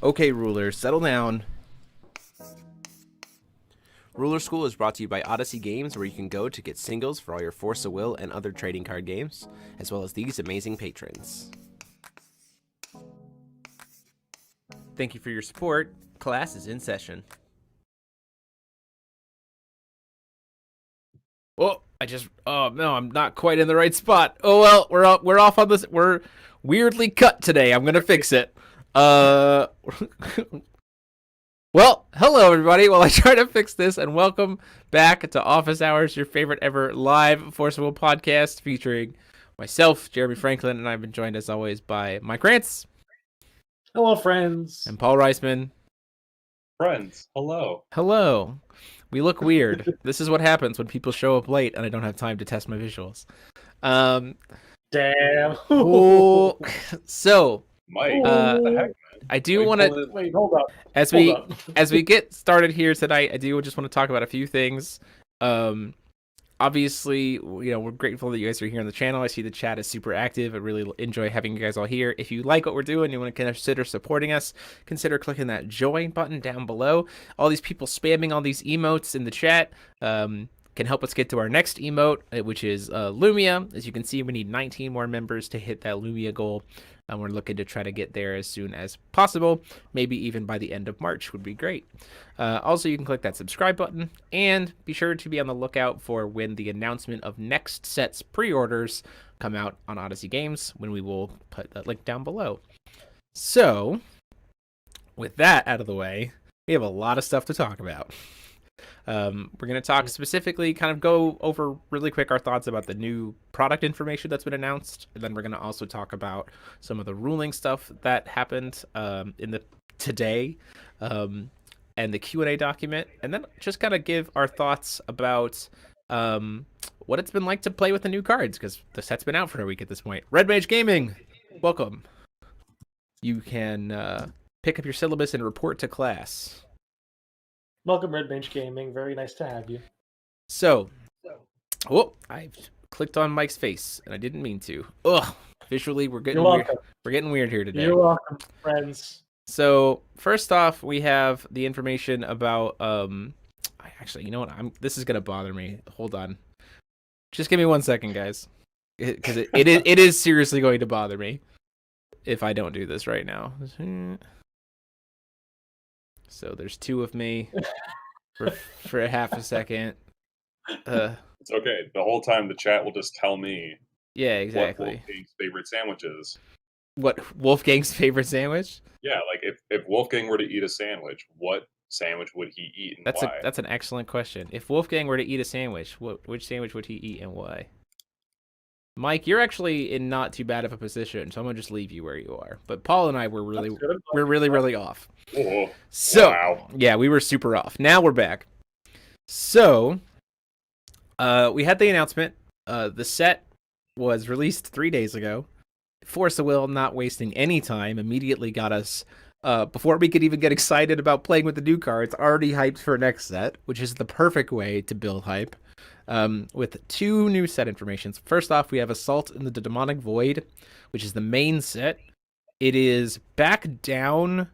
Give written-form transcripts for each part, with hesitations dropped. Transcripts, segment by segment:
Okay, rulers, settle down. Ruler School is brought to you by Odyssey Games, where you can go to get singles for all your Force of Will and other trading card games, as well as these amazing patrons. Thank you for your support. Class is in session. Oh, oh no, I'm not quite in the right spot. Oh well, we're off on this. We're weirdly cut today. I'm gonna fix it. Well, hello everybody. While I try to fix this, and welcome back to Office Hours, your favorite ever live Forcible podcast featuring myself, Jeremy Franklin, and I've been joined as always by Mike Rantz. Hello, friends. And Paul Reisman. Friends, hello. Hello. We look weird. This is what happens when people show up late and I don't have time to test my visuals. Damn. Cool. So, Mike, what the heck, man? I do want to Wait, hold up. as we get started here tonight, I do just want to talk about a few things. Obviously, we're grateful that you guys are here on the channel. I see the chat is super active. I really enjoy having you guys all here. If you like what we're doing, you want to consider supporting us, consider clicking that join button down below. All these people spamming all these emotes in the chat can help us get to our next emote, which is Lumia. As you can see, we need 19 more members to hit that Lumia goal. And we're looking to try to get there as soon as possible. Maybe even by the end of March would be great. Also, you can click that subscribe button and be sure to be on the lookout for when the announcement of next set's pre-orders come out on Odyssey Games, when we will put that link down below. So, with that out of the way, we have a lot of stuff to talk about. We're going to talk specifically, kind of go over really quick our thoughts about the new product information that's been announced. And then we're going to also talk about some of the ruling stuff that happened today and the Q&A document. And then just kind of give our thoughts about what it's been like to play with the new cards, because the set's been out for a week at this point. Red Mage Gaming, welcome. You can pick up your syllabus and report to class. Welcome, Red Bench Gaming. Very nice to have you. So, I clicked on Mike's face, and I didn't mean to. Ugh, visually, we're getting weird. We're getting weird here today. You're welcome, friends. So, first off, we have the information about. Actually, you know what? This is gonna bother me. Hold on. Just give me 1 second, guys, because it is seriously going to bother me if I don't do this right now. So there's two of me for a half a second. It's okay. The whole time the chat will just tell me. Yeah, exactly. What Wolfgang's favorite sandwich is. What Wolfgang's favorite sandwich? Yeah, like if Wolfgang were to eat a sandwich, what sandwich would he eat and why? That's an excellent question. If Wolfgang were to eat a sandwich, which sandwich would he eat and why? Mike, you're actually in not too bad of a position, so I'm gonna just leave you where you are. But Paul and I were really off. Oh, So wow. Yeah, we were super off. Now we're back. So we had the announcement. The set was released 3 days ago. Force of Will, not wasting any time, immediately got us before we could even get excited about playing with the new cards, already hyped for next set, which is the perfect way to build hype. With two new set informations. First off, we have Assault in the Demonic Void, which is the main set. It is back down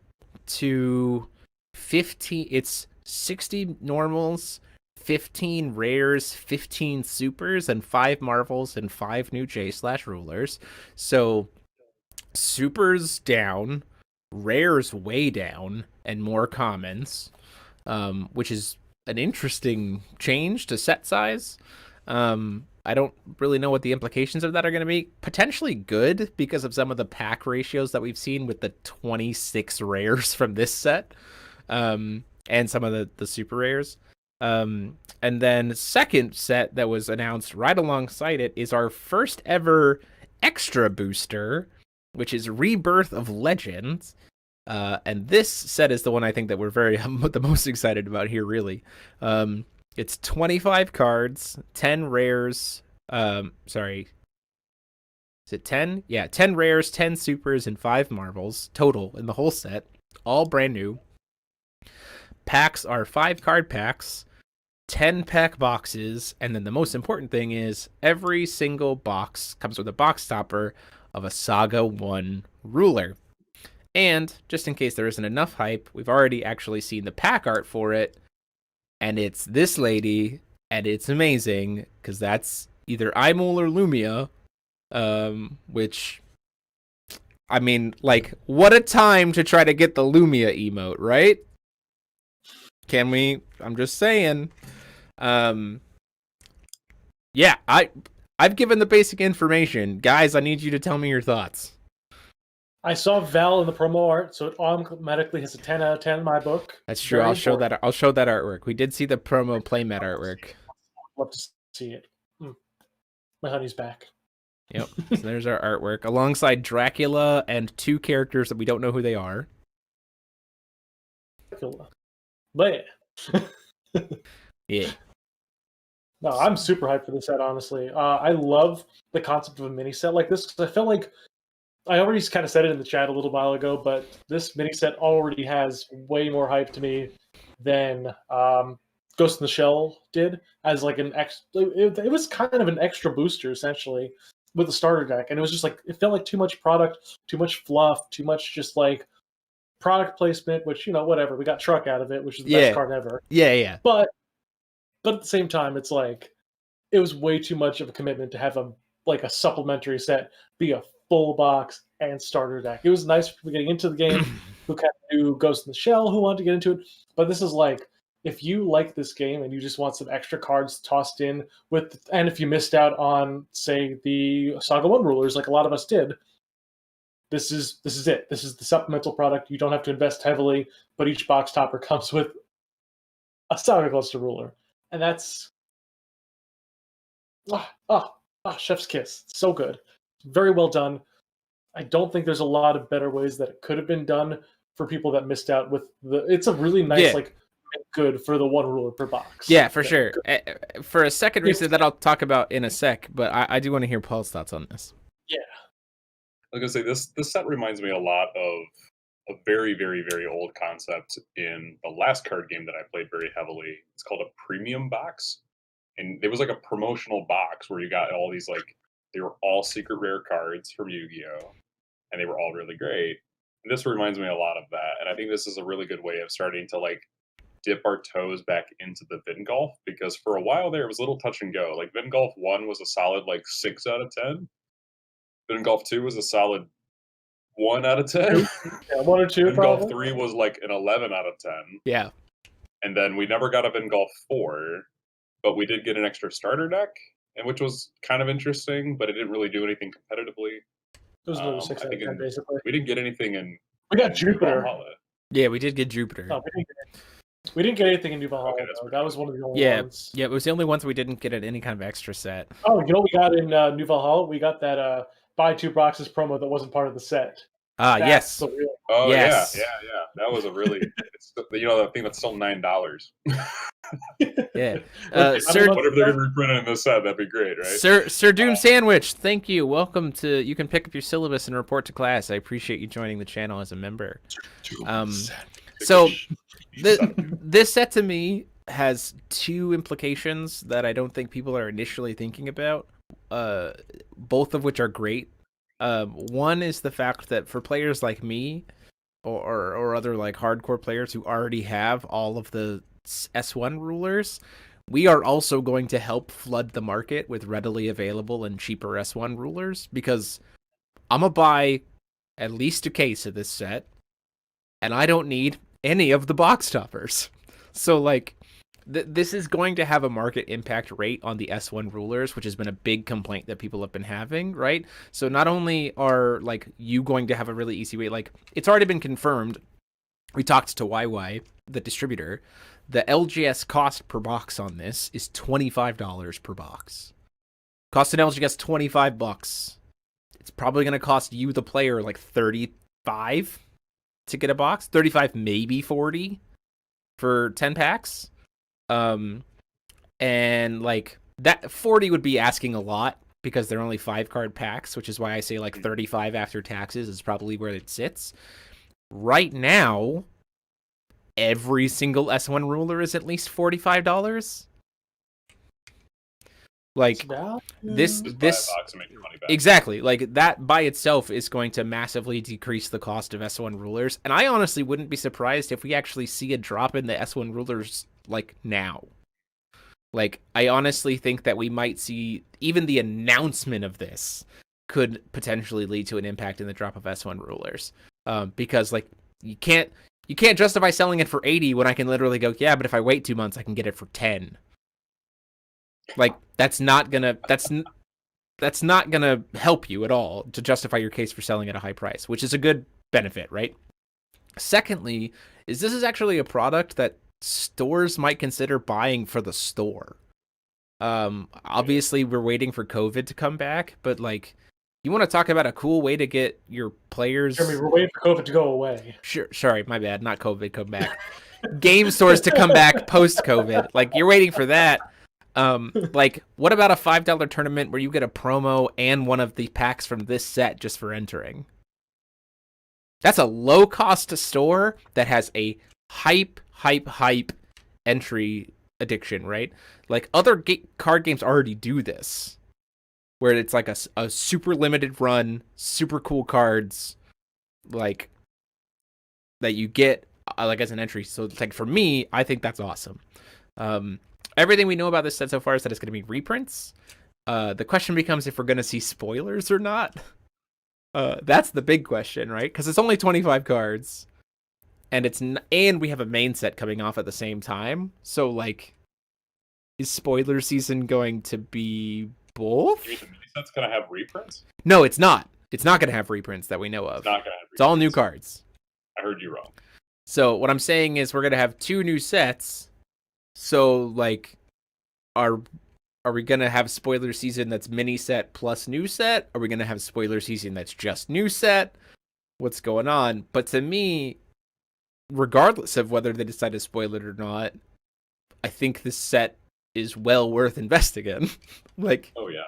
to 15. It's 60 normals, 15 rares, 15 supers, and 5 marvels, and 5 new J/rulers. So supers down, rares way down, and more commons, which is an interesting change to set size. I don't really know what the implications of that are going to be. Potentially good because of some of the pack ratios that we've seen with the 26 rares from this set, and some of the super rares. And then second set that was announced right alongside it is our first ever extra booster, which is Rebirth of Legends. And this set is the one I think that we're the most excited about here, really. It's 25 cards, 10 rares. Sorry. Is it 10? Yeah, 10 rares, 10 supers, and 5 marvels total in the whole set. All brand new. Packs are 5 card packs, 10 pack boxes, and then the most important thing is every single box comes with a box topper of a Saga 1 ruler. And just in case there isn't enough hype, we've already actually seen the pack art for it, and it's this lady, and it's amazing because that's either Imul or Lumia, which, I mean, like, what a time to try to get the Lumia emote, right? Can we? I'm just saying. Yeah, I've given the basic information, guys. I need you to tell me your thoughts. I saw Val in the promo art, so it automatically has a 10 out of 10 in my book. That's true. Very I'll show important. that. I'll show that artwork. We did see the promo playmat artwork. Love to see it. My honey's back. Yep. So there's our artwork alongside Dracula and 2 characters that we don't know who they are. But Yeah. no, I'm super hyped for this set, honestly. I love the concept of a mini set like this because I felt like I already kind of said it in the chat a little while ago, but this mini set already has way more hype to me than Ghost in the Shell did as like an it was kind of an extra booster essentially with the starter deck, and it was just like it felt like too much product, too much fluff, too much just like product placement, which whatever, we got Truck out of it, which is the best card ever. Yeah. But at the same time, it's like it was way too much of a commitment to have a supplementary set be a full box and starter deck. It was nice for people getting into the game who kind of do Ghost in the Shell, who wanted to get into it. But this is like, if you like this game and you just want some extra cards tossed in with, and if you missed out on, say, the Saga 1 rulers, like a lot of us did, this is it. This is the supplemental product. You don't have to invest heavily, but each box topper comes with a Saga Cluster ruler. And that's chef's kiss. So good. Very well done. I don't think there's a lot of better ways that it could have been done for people that missed out with it's a really nice good for the 1 ruler per box. Yeah, for sure. For a second reason that I'll talk about in a sec, but I do want to hear Paul's thoughts on this. Yeah. I was gonna say this set reminds me a lot of a very, very, very old concept in the last card game that I played very heavily. It's called a premium box. And it was like a promotional box where you got all these they were all secret rare cards from Yu-Gi-Oh! And they were all really great. And this reminds me a lot of that. And I think this is a really good way of starting to dip our toes back into the Vingolf, because for a while there it was a little touch and go. Like Vingolf 1 was a solid 6 out of 10. Vingolf 2 was a solid 1 out of 10. Yeah, 1 or 2 Vingolf probably. 3 was an 11 out of 10. Yeah. And then we never got a Vingolf 4, but we did get an extra starter deck, and which was kind of interesting, but it didn't really do anything competitively. It was another 6 out of 10, basically. We didn't get anything in. We got Jupiter. Valhalla. Yeah, we did get Jupiter. No, we didn't get anything in New Valhalla. Okay, that was one of the only ones. Yeah, it was the only ones we didn't get at any kind of extra set. Oh, you know what we got in New Valhalla? We got that buy 2 boxes promo that wasn't part of the set. Yes. Oh, yes. Yeah. That was a really, the thing that's still $9. Yeah. Sir, whatever they're going to reprint in this set, that'd be great, right? Sir Doom Sandwich, thank you. Welcome to, you can pick up your syllabus and report to class. I appreciate you joining the channel as a member. So this set to me has 2 implications that I don't think people are initially thinking about, both of which are great. One is the fact that for players like me or other hardcore players who already have all of the S1 rulers, we are also going to help flood the market with readily available and cheaper S1 rulers, because I'm gonna buy at least a case of this set and I don't need any of the box toppers. So this is going to have a market impact rate on the S1 rulers, which has been a big complaint that people have been having, right? So not only are you going to have a really easy way, it's already been confirmed. We talked to YY, the distributor. The LGS cost per box on this is $25 per box. Cost an LGS $25. It's probably going to cost you, the player, $35 to get a box. 35, maybe 40 for 10 packs. And that 40 would be asking a lot because they're only 5-card packs, which is why I say 35 after taxes is probably where it sits. Right now, every single S1 ruler is at least $45. Like value. this Just buy a box and make your money back. exactly, like that by itself is going to massively decrease the cost of S1 rulers, and I honestly wouldn't be surprised if we actually see a drop in the S1 rulers like now. Like I honestly think that we might see even the announcement of this could potentially lead to an impact in the drop of S1 rulers, because like you can't justify selling it for 80 when I can literally go, yeah, but if I wait 2 months I can get it for 10. Like that's not gonna help you at all to justify your case for selling at a high price, which is a good benefit, right? Secondly, this is actually a product that stores might consider buying for the store. Obviously we're waiting for COVID to come back, but like you want to talk about a cool way to get your players. Jeremy, we're waiting for COVID to go away. Sure, sorry, my bad, not COVID come back. Game stores to come back post COVID. Like you're waiting for that. Like what about a $5 tournament where you get a promo and one of the packs from this set just for entering? That's a low cost store that has a hype entry addiction, right? Like other card games already do this, where it's like a super limited run, super cool cards, like that you get like as an entry. So it's like for me, I think that's awesome. Everything we know about this set so far is that it's going to be reprints. The question becomes if we're going to see spoilers or not. That's the big question, right? Because it's only 25 cards, and and we have a main set coming off at the same time. So like, is spoiler season going to be both? You mean the mini set's gonna have reprints? No, it's not. It's not going to have reprints that we know of. It's not gonna have reprints. It's all new cards. I heard you wrong. So what I'm saying is we're going to have 2 new sets. So like, are we going to have spoiler season that's mini set plus new set? Are we going to have spoiler season that's just new set? What's going on? But to me, regardless of whether they decide to spoil it or not, I think this set is well worth investing in. Like, Oh yeah.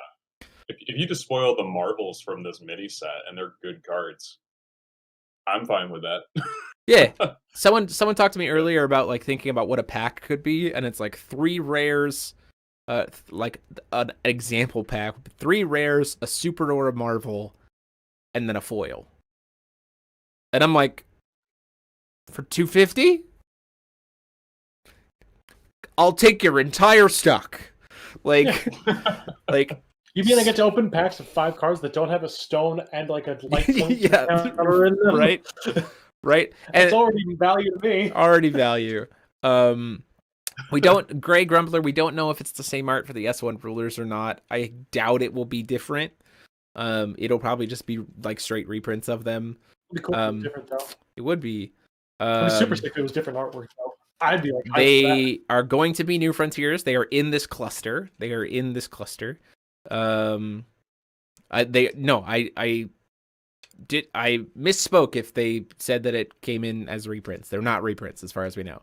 If you just spoil the marvels from this mini set and they're good cards, I'm fine with that. yeah. Someone talked to me earlier about like thinking about what a pack could be, and it's like 3 rares, like an example pack, 3 rares, a super or a marvel, and then a foil. And I'm like, for $250? I'll take your entire stock. Like, like You mean I get to open packs of 5 cards that don't have a stone and like a light point yeah, counter in them? right, right. It's already value to me. Already value. We don't Gray Grumbler. We don't know if it's the same art for the S1 rulers or not. I doubt it will be different. It'll probably just be like straight reprints of them. It'd be cool if it was different though. It would be. It'd be super sick if it was different artwork though. I'd be like, they are going to be new frontiers. They are in this cluster. I misspoke if they said that it came in as reprints. They're not reprints as far as we know,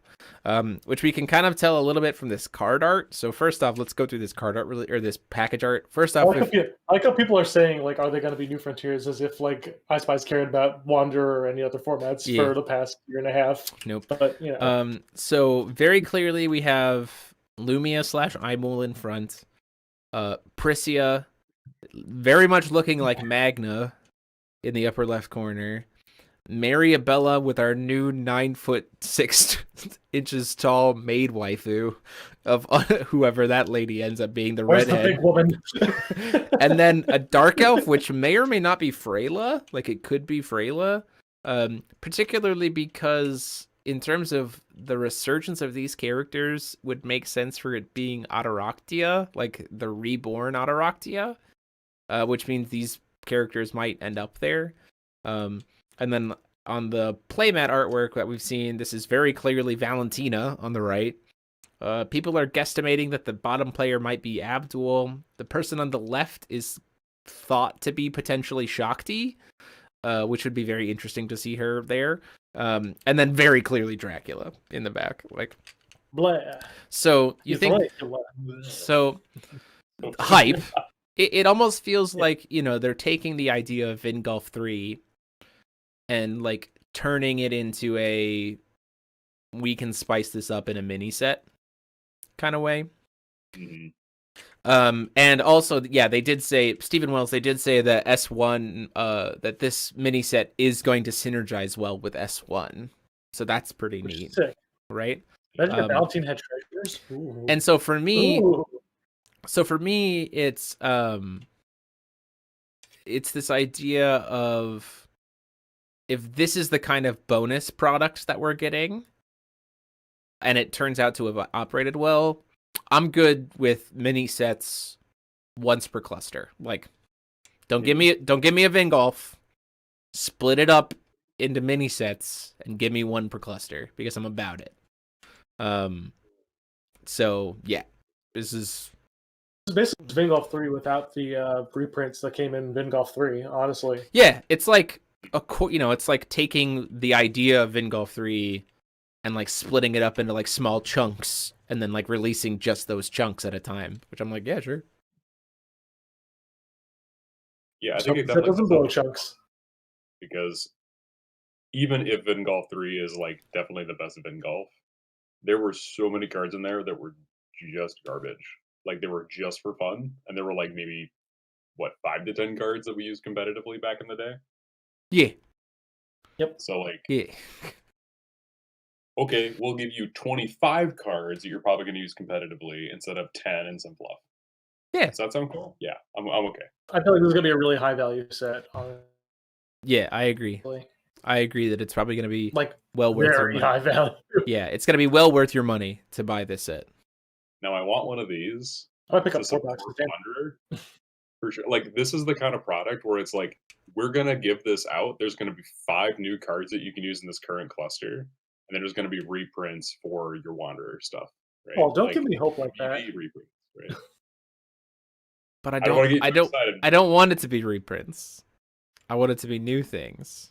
which we can kind of tell a little bit from this card art. So first off, let's go through this card art or this package art. First off, I like how people are saying like, are they going to be new frontiers? As if like I Spy's cared about Wanderer or any other formats for the past year and a half. Nope. But you know. So very clearly we have Lumia / Imul in front. Priscia, very much looking like Magna in the upper left corner. Mariabella with our new 9'6" tall maid waifu of whoever that lady ends up being, the redhead. The big woman? And then a dark elf, which may or may not be Freyla. Like it could be Freyla, particularly because in terms of the resurgence of these characters, would make sense for it being Ataraktia, like the reborn Ataraktia, which means these characters might end up there. And then on the playmat artwork that we've seen, this is very clearly Valentina on the right. People are guesstimating that the bottom player might be Abdul. The person on the left is thought to be potentially Shakti, which would be very interesting to see her there. And then very clearly Dracula in the back. Like, blah. So you think so hype. It almost feels like, you know, they're taking the idea of Vingulf 3 and like turning it into we can spice this up in a mini set kind of way. Mm-hmm. And also, yeah, they did say, Stephen Wells, they did say that S1, that this mini set is going to synergize well with S1. So that's pretty Which is neat, sick. right? Imagine if Valentine had treasures. Ooh. And so for me, Ooh. it's this idea of, if this is the kind of bonus products that we're getting, and it turns out to have operated well, I'm good with mini sets once per cluster. Like, don't give me a Vingolf. Split it up into mini sets and give me one per cluster, because I'm about it. So yeah, this is basically Vingolf 3 without the reprints that came in Vingolf 3, honestly. Yeah, it's like it's like taking the idea of Vingolf 3 and like splitting it up into like small chunks and then like releasing just those chunks at a time, which I'm like, yeah, sure. Yeah, I think it That definitely doesn't blow chunks. because even if Vingolf 3 is like definitely the best Vingolf, there were so many cards in there that were just garbage. Like they were just for fun, and there were like maybe 5 to 10 cards that we used competitively back in the day. Yeah. Yep. So like, Yeah. okay, we'll give you 25 cards that you're probably going to use competitively instead of 10 and some fluff. Yeah. Does that sound cool? Yeah, I'm okay. I feel like this is gonna be a really high value set. Yeah, I agree. Honestly. I agree that it's probably going to be Like well worth your very money. high value. Yeah, it's going to be well worth your money to buy this set. Now I want one of these I might pick to up 4 support boxes. Wanderer for sure. Like this is the kind of product where it's like, we're gonna give this out. There's gonna be 5 new cards that you can use in this current cluster, and then there's gonna be reprints for your Wanderer stuff. Right? Oh, don't like, give me hope like that. reprints, right? But I don't want to don't get too excited. I don't want it to be reprints. I want it to be new things.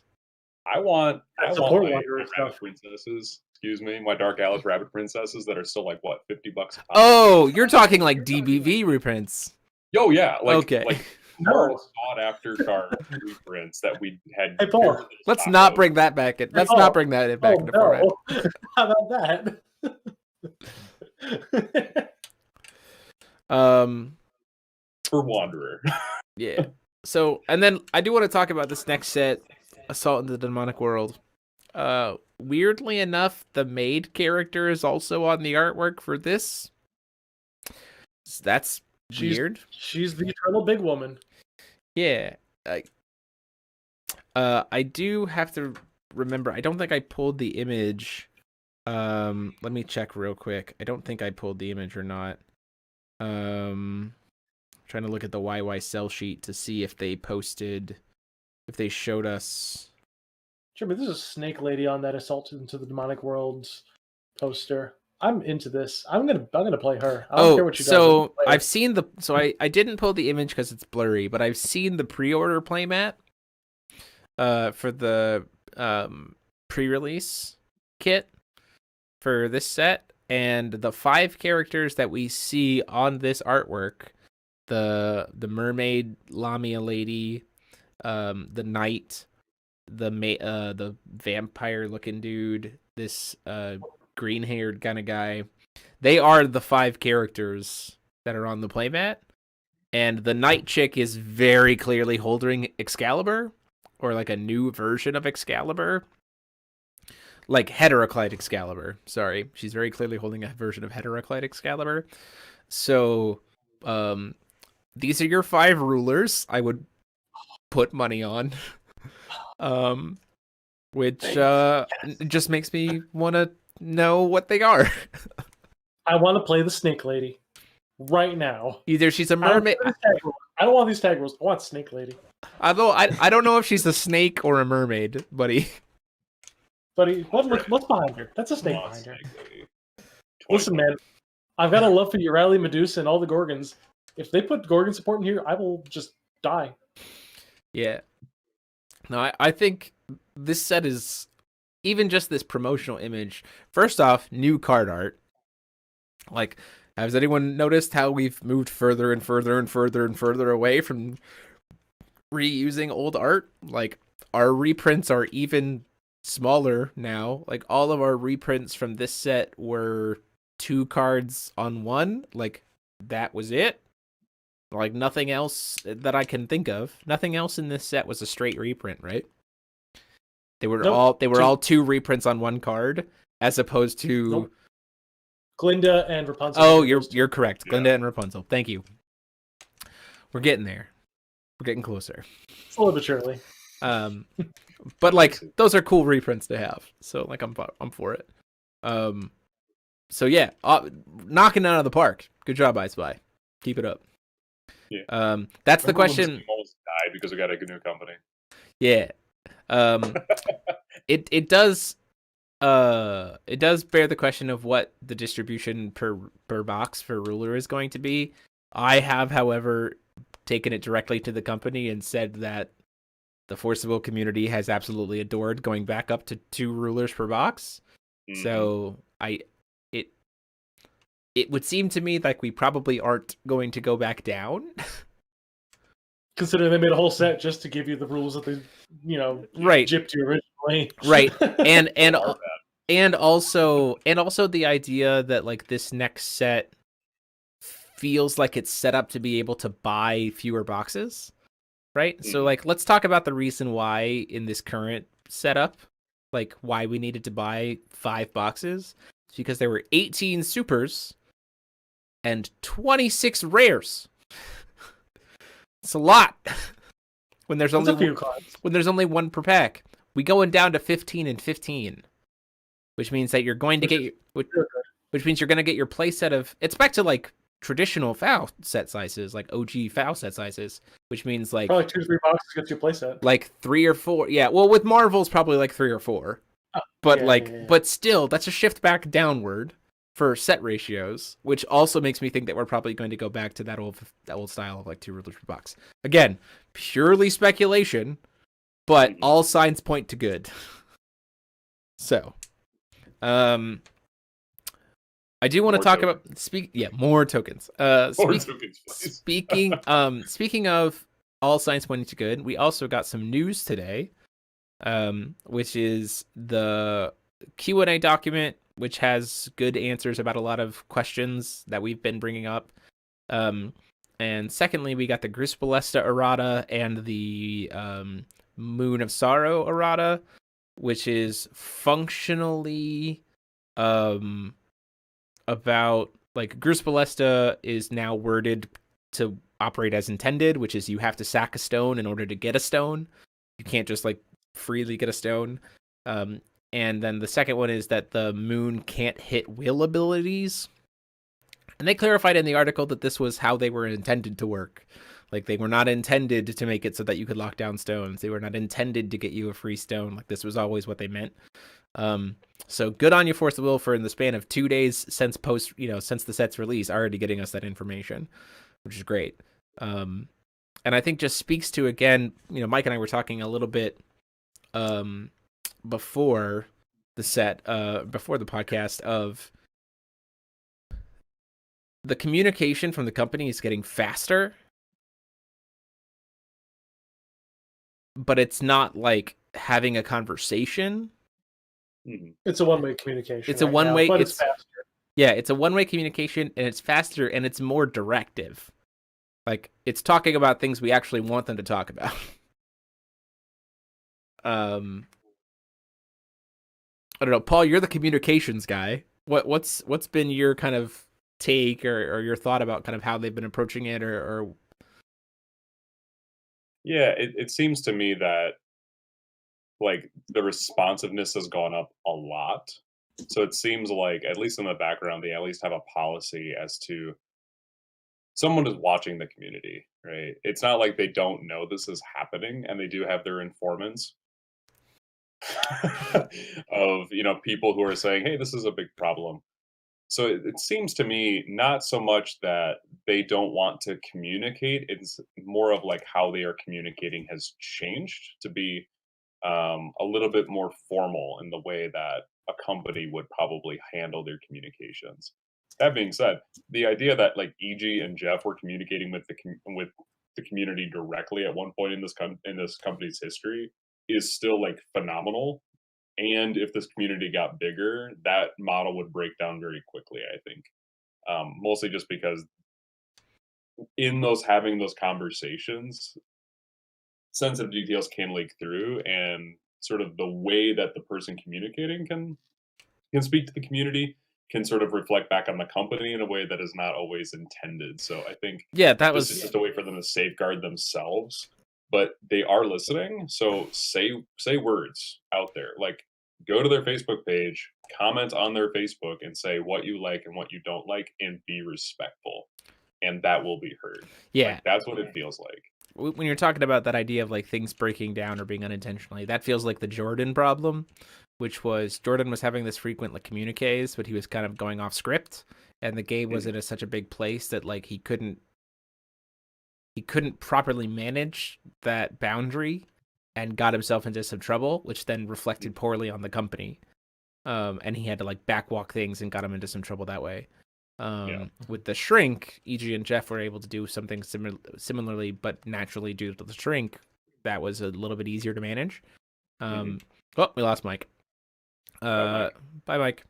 I want my Wanderer rabbit stuff. princesses. Excuse me, my Dark Alice rabbit princesses that are still like what, $50 a pop? Oh, you're talking like DBV reprints. Yo, yeah, like Okay. like No. hard sought after card reprints that we had. Hey, Paul, barely Let's stock not of. bring that back in. Let's Oh, not bring that back into format. How about that? For Wanderer. Yeah. So, and then I do want to talk about this next set, Assault into the Demonic World. Weirdly enough, the maid character is also on the artwork for this. That's weird. She's the eternal big woman. Yeah. I do have to remember, I don't think I pulled the image. Let me check real quick. I don't think I pulled the image or not. Trying to look at the YY sell sheet to see if they showed us. Sure, but there's a snake lady on that Assault into the Demonic Worlds poster. I'm into this. I'm gonna play her. I don't care what she does. So I've seen I didn't pull the image because it's blurry, but I've seen the pre-order playmat for the pre-release kit for this set, and the 5 characters that we see on this artwork, the mermaid Lamia lady, the knight, the vampire looking dude, this green-haired kind of guy, they are the 5 characters that are on the playmat. And the knight chick is very clearly holding Excalibur, or like a new version of Excalibur. Like Heteroclite Excalibur. Sorry. She's very clearly holding a version of Heteroclite Excalibur. So, these are your 5 rulers I would put money on. Which just makes me want to know what they are. I want to play the snake lady right now. Either she's a mermaid. I don't want these tag rules. I want snake lady. Although I don't know if she's a snake or a mermaid, buddy. Buddy, what's behind her? That's a snake behind her. Lady. Listen, man, I've got a love for Urali, Medusa, and all the Gorgons. If they put Gorgon support in here, I will just die. Yeah. No, I think this set is, even just this promotional image. First off, new card art. Like, has anyone noticed how we've moved further and further and further and further away from reusing old art? Like, our reprints are even smaller now. Like, all of our reprints from this set were 2 cards on 1. Like, that was it. Like nothing else that I can think of. Nothing else in this set was a straight reprint, right? They were Nope. all 2 reprints on 1 card, as opposed to. Nope. Glinda and Rapunzel. Oh, you're correct. Yeah. Glinda and Rapunzel. Thank you. We're getting there. We're getting closer. Slowly but surely. But like those are cool reprints to have. So like I'm for it. So yeah, knocking it out of the park. Good job, I Spy. Keep it up. Yeah. That's the Remember when question. Steam almost died because we got a new company. Yeah. It does bear the question of what the distribution per box for Ruler is going to be. I have, however, taken it directly to the company and said that the Forcible community has absolutely adored going back up to 2 rulers per box. Mhm. So it would seem to me like we probably aren't going to go back down. Considering they made a whole set just to give you the rules that they, Right. gypped you originally. Right. And Are also the idea that like this next set feels like it's set up to be able to buy fewer boxes, right? So like let's talk about the reason why in this current setup, like why we needed to buy 5 boxes. It's because there were 18 supers and 26 rares. It's a lot. When there's That's a only few cards. when there's only 1 per pack. We going down to 15 and 15, which means that you're going to get which means you're going to get your play set of. It's back to like traditional FAO set sizes, like OG FAO set sizes, which means like Probably 2 to 3 boxes gets you a playset. like 3 or 4. Yeah, well, with Marvel's probably like 3 or 4. But yeah. but still, that's a shift back downward for set ratios, which also makes me think that we're probably going to go back to that old style of like 2 rulers per box. Again, purely speculation, but all signs point to good. So, I do want to talk about more tokens. More tokens, please. Speaking of all signs pointing to good, we also got some news today, which is the Q&A document, which has good answers about a lot of questions that we've been bringing up. And secondly, we got the Grispolesta errata and the Moon of Sorrow errata, which is functionally about like Grispolesta is now worded to operate as intended, which is you have to sack a stone in order to get a stone. You can't just like freely get a stone. And then the second one is that the moon can't hit will abilities. And they clarified in the article that this was how they were intended to work. Like they were not intended to make it so that you could lock down stones. They were not intended to get you a free stone. Like this was always what they meant. So good on you, Force of Will, for in the span of 2 days since since the set's release, already getting us that information, which is great. And I think just speaks to, again, Mike and I were talking a little bit before the podcast of the communication from the company is getting faster, but it's not like having a conversation. It's a one-way communication. It's a one-way, but it's faster. Yeah, it's a one-way communication, and it's faster, and it's more directive. Like, it's talking about things we actually want them to talk about. I don't know, Paul, you're the communications guy. What's been your kind of take or your thought about kind of how they've been approaching it or... Yeah, it seems to me that like the responsiveness has gone up a lot. So it seems like, at least in the background, they at least have a policy as to someone is watching the community, right? It's not like they don't know this is happening, and they do have their informants of people who are saying, hey, this is a big problem. So it seems to me not so much that they don't want to communicate, it's more of like how they are communicating has changed to be a little bit more formal in the way that a company would probably handle their communications. That being said, the idea that like EG and Jeff were communicating with the community directly at one point in this company's history is still like phenomenal. And if this community got bigger, that model would break down very quickly, I think. Mostly just because in those having those conversations, sensitive details can leak through, and sort of the way that the person communicating can speak to the community can sort of reflect back on the company in a way that is not always intended. So I think Yeah, that this is was just a way for them to safeguard themselves, but they are listening. So say words out there, like go to their Facebook page, comment on their Facebook, and say what you like and what you don't like, and be respectful, and that will be heard. yeah. Like that's what it feels like. When you're talking about that idea of like things breaking down or being unintentionally, that feels like the Jordan problem, which was Jordan was having this frequent like communiques, but he was kind of going off script, and the game was in such a big place that like he couldn't properly manage that boundary, and got himself into some trouble, which then reflected poorly on the company. And he had to like backwalk things and got him into some trouble that way. With the shrink, EG and Jeff were able to do something similarly, but naturally due to the shrink, that was a little bit easier to manage. Oh, we lost Mike. Bye, Mike.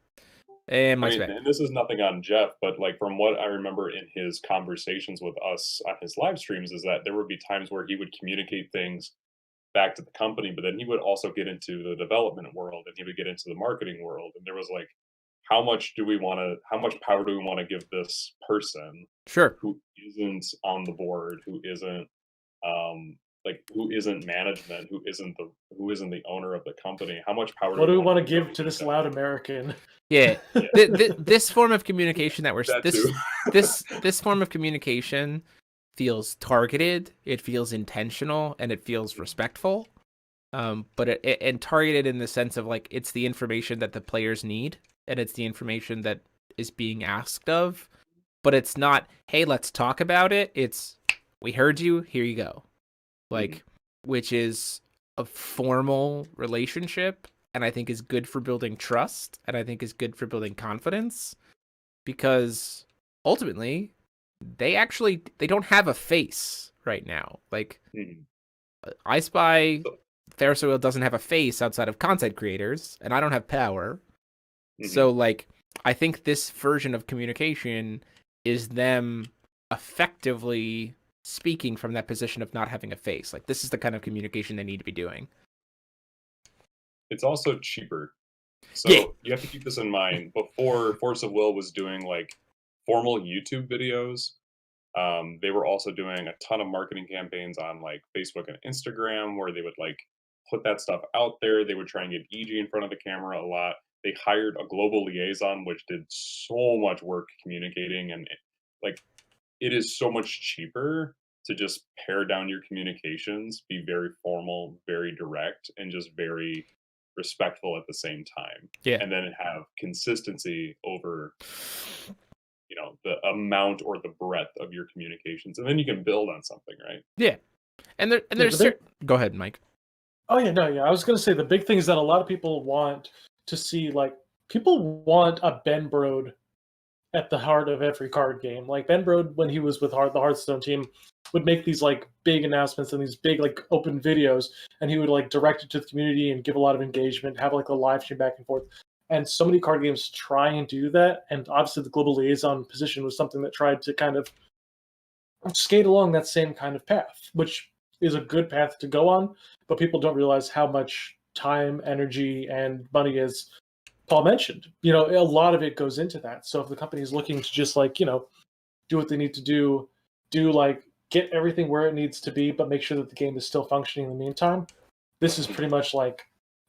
And Mike's back. And this is nothing on Jeff, but like from what I remember in his conversations with us on his live streams, is that there would be times where he would communicate things back to the company, but then he would also get into the development world and he would get into the marketing world. And there was like, how much power do we want to give this person Sure. who isn't on the board, who isn't who isn't management, who isn't the owner of the company? How much power What do we want to give to this loud American? Yeah. This form of communication that we're this form of communication feels targeted, it feels intentional, and it feels respectful. But and targeted in the sense of like it's the information that the players need, and it's the information that is being asked of, but it's not, hey, let's talk about it. It's, we heard you, here you go. Like, which is a formal relationship, and I think is good for building trust, and I think is good for building confidence, because ultimately they don't have a face right now. Like, I Spy Ferris Wheel doesn't have a face outside of content creators, and I don't have power. So, like, I think this version of communication is them effectively speaking from that position of not having a face. Like, this is the kind of communication they need to be doing. It's also cheaper. So you have to keep this in mind. Before Force of Will was doing like formal YouTube videos, they were also doing a ton of marketing campaigns on like Facebook and Instagram where they would like put that stuff out there. They would try and get EG in front of the camera a lot. They hired a global liaison, which did so much work communicating, and like it is so much cheaper to just pare down your communications, be very formal, very direct, and just very respectful at the same time. Yeah. And then have consistency over the amount or the breadth of your communications, and then you can build on something, right? Yeah. And there's go ahead, Mike. Oh yeah, no, yeah. I was gonna say the big thing is that a lot of people want to see, like, people want a Ben Brode at the heart of every card game. Like Ben Brode, when he was with the Hearthstone team, would make these like big announcements and these big like open videos, and he would like direct it to the community and give a lot of engagement, have like a live stream back and forth. And so many card games try and do that, and obviously the global liaison position was something that tried to kind of skate along that same kind of path, which is a good path to go on, but people don't realize how much time, energy, and money, as Paul mentioned, a lot of it goes into that. So if the company is looking to just like, do what they need to do like get everything where it needs to be, but make sure that the game is still functioning in the meantime, this is pretty much like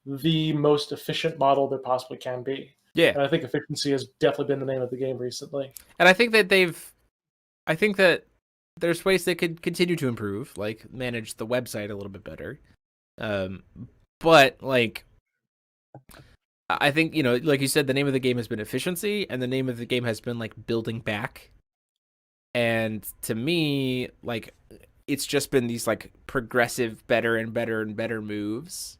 the most efficient model there possibly can be. Yeah. And I think efficiency has definitely been the name of the game recently. And I think that there's ways they could continue to improve, like manage the website a little bit better. But like, I think, like you said, the name of the game has been efficiency, and the name of the game has been like building back. And to me, like, it's just been these like progressive, better and better and better moves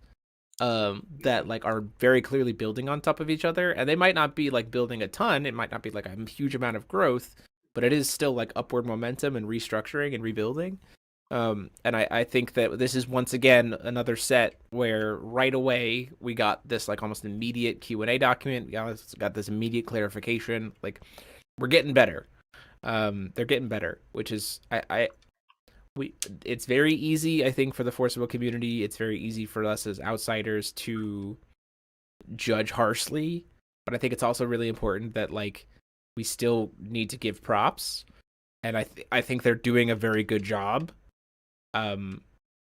that like are very clearly building on top of each other. And they might not be like building a ton. It might not be like a huge amount of growth, but it is still like upward momentum and restructuring and rebuilding. And I think that this is once again another set where right away we got this like almost immediate Q&A document. We got this immediate clarification. Like, we're getting better. They're getting better, which is it's very easy, I think, for the Forcible community. It's very easy for us as outsiders to judge harshly, but I think it's also really important that like we still need to give props, and I think they're doing a very good job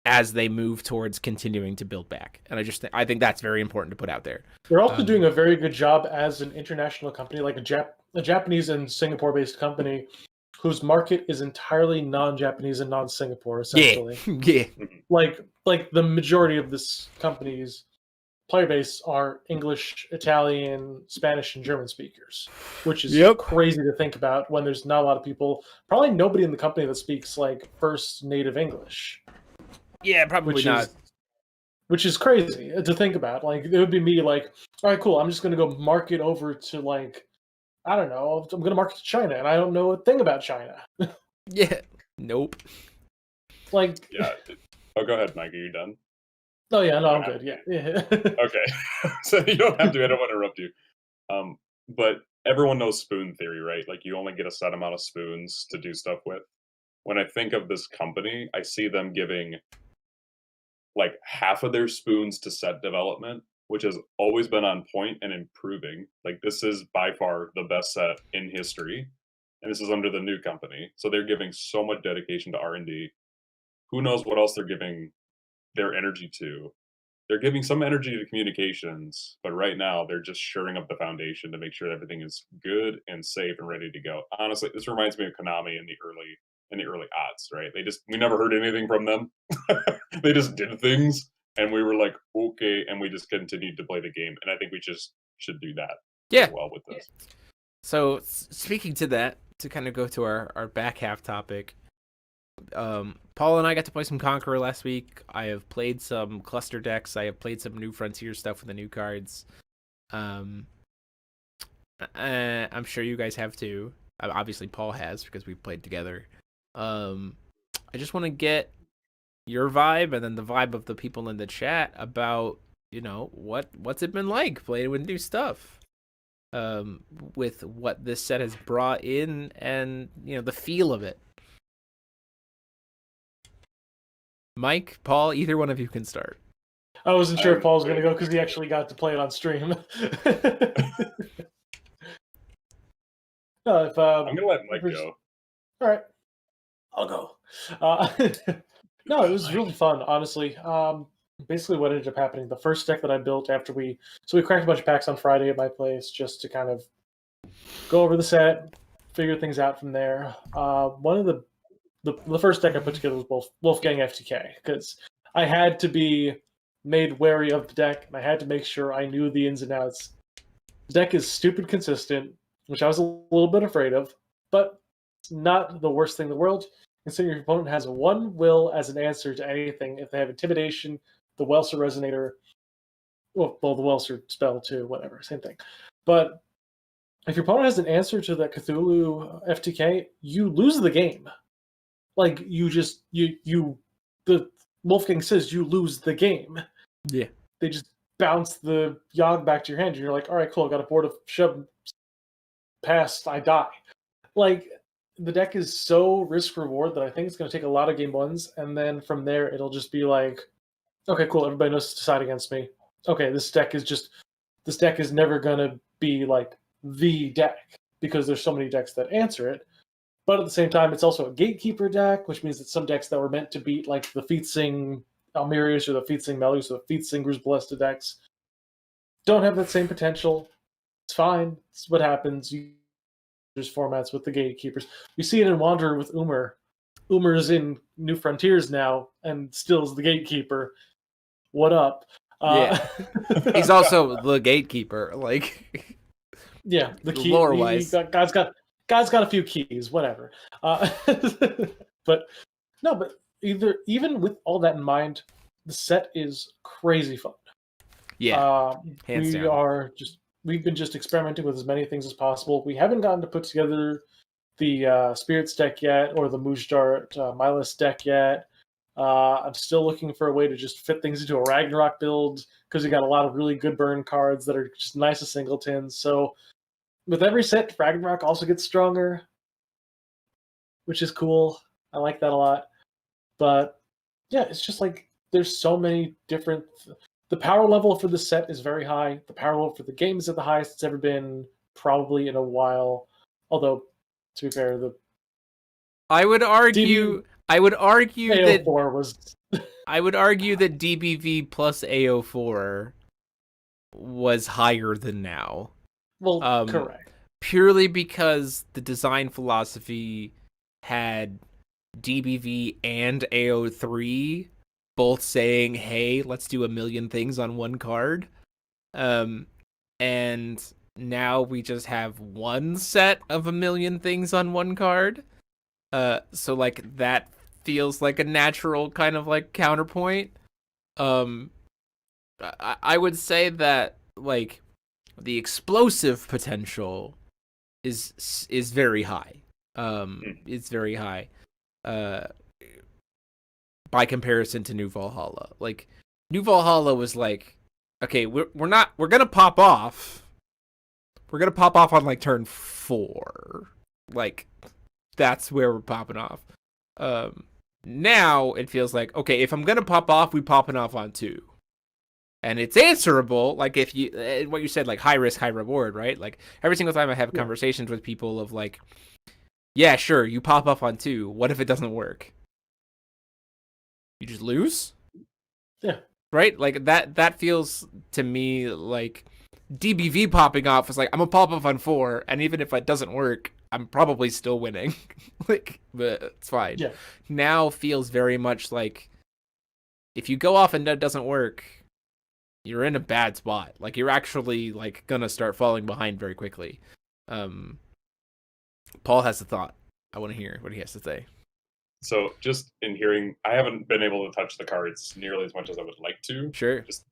as they move towards continuing to build back. And I think that's very important to put out there. They're also doing a very good job as an international company, like a Japanese and Singapore-based company whose market is entirely non-Japanese and non-Singapore, essentially. Yeah. Like the majority of this company's player base are English, Italian, Spanish, and German speakers, which is crazy to think about when there's not a lot of people, probably nobody in the company that speaks like first native English. Yeah, probably not. Which is crazy to think about. Like, it would be me like, all right, cool, I'm just going to go market over to, like, I don't know, I'm going to market to China, and I don't know a thing about China. Yeah. Nope. Like... Yeah. Oh, go ahead, Mike. Are you done? Oh, yeah, no, I'm good. Yeah. Okay. So you don't have to. I don't want to interrupt you. But everyone knows spoon theory, right? Like, you only get a set amount of spoons to do stuff with. When I think of this company, I see them giving like half of their spoons to set development, which has always been on point and improving. Like, this is by far the best set in history, and this is under the new company. So they're giving so much dedication to R&D. Who knows what else they're giving their energy to? They're giving some energy to communications, but right now they're just shoring up the foundation to make sure everything is good and safe and ready to go. Honestly, this reminds me of Konami in the early aughts, right? We never heard anything from them. They just did things, and we were like, okay, and we just continued to play the game. And I think we just should do that as well with this. So speaking to that, to kind of go to our back half topic, Paul and I got to play some Conqueror last week. I have played some cluster decks. I have played some New Frontier stuff with the new cards. I'm sure you guys have too. Obviously, Paul has, because we played together. I just want to get your vibe and then the vibe of the people in the chat about, what's it been like playing with new stuff, with what this set has brought in, and the feel of it. Mike, Paul, either one of you can start. I wasn't sure if Paul was going to go because he actually got to play it on stream. No, I'm going to let Mike go. All right. I'll go. No, it was really fun, honestly. Basically what ended up happening, the first deck that I built after we cracked a bunch of packs on Friday at my place just to kind of go over the set, figure things out from there. One of the first deck I put together was Wolfgang FTK, because I had to be made wary of the deck, and I had to make sure I knew the ins and outs. The deck is stupid consistent, which I was a little bit afraid of, but it's not the worst thing in the world. Consider your opponent has one will as an answer to anything. If they have Intimidation, the Welser Resonator, well, the Welser spell too, whatever, same thing. But if your opponent has an answer to that Cthulhu FTK, you lose the game. Like, the Wolfgang says you lose the game. Yeah. They just bounce the Yogg back to your hand, and you're like, all right, cool, I got a board of shove past, I die. Like, the deck is so risk-reward that I think it's going to take a lot of game ones, and then from there, it'll just be like, okay, cool, everybody knows to side against me. Okay, this deck is never going to be, like, the deck, because there's so many decks that answer it. But at the same time, it's also a gatekeeper deck, which means that some decks that were meant to beat, like, the Feetsing Almirius or the Feetsing Melus or the Feetsing Gruz Ballista decks don't have that same potential. It's fine. It's what happens. There's formats with the gatekeepers. You see it in Wanderer with Umar. Umar is in New Frontiers now and still is the gatekeeper. What up? Yeah. He's also the gatekeeper. Like, yeah, the key. Lore-wise. God's got a few keys, whatever. But even with all that in mind, the set is crazy fun. Yeah, hands down. We've been just experimenting with as many things as possible. We haven't gotten to put together the Spirits deck yet, or the Mujdart Milas deck yet. I'm still looking for a way to just fit things into a Ragnarok build, because we got a lot of really good burn cards that are just nice as singletons. So with every set, Ragnarok also gets stronger. which is cool. I like that a lot. But yeah, it's just like there's so many different. The power level for the set is very high. The power level for the game is at the highest it's ever been, probably in a while. Although, to be fair, the I would argue that AO4 was I would argue that DBV plus AO4 was higher than now. correct. Purely because the design philosophy had DBV and AO3 both saying, hey, let's do 1,000,000 things on one card. And now we just have one set of 1,000,000 things on one card. So like that feels like a natural kind of like counterpoint. I would say that like the explosive potential is very high. It's very high. By comparison to New Valhalla. Like New Valhalla was like, okay, we're gonna pop off. We're gonna pop off on like turn 4. Like that's where we're popping off. Now it feels like, okay, if I'm gonna pop off, we popping off on 2. And it's answerable, like if you, what you said, like high risk, high reward, right? Like every single time I have conversations with people of like, yeah, sure, you pop off on 2. What if it doesn't work? You just lose? Yeah. Right? Like that feels to me like DBV popping off is like, I'm gonna pop off on 4, and even if it doesn't work, I'm probably still winning. Like, but it's fine. Yeah. Now feels very much like if you go off and that doesn't work, you're in a bad spot. Like you're actually like gonna start falling behind very quickly. Paul has a thought. I want to hear what he has to say. So just in hearing, I haven't been able to touch the cards nearly as much as I would like to. Sure. Just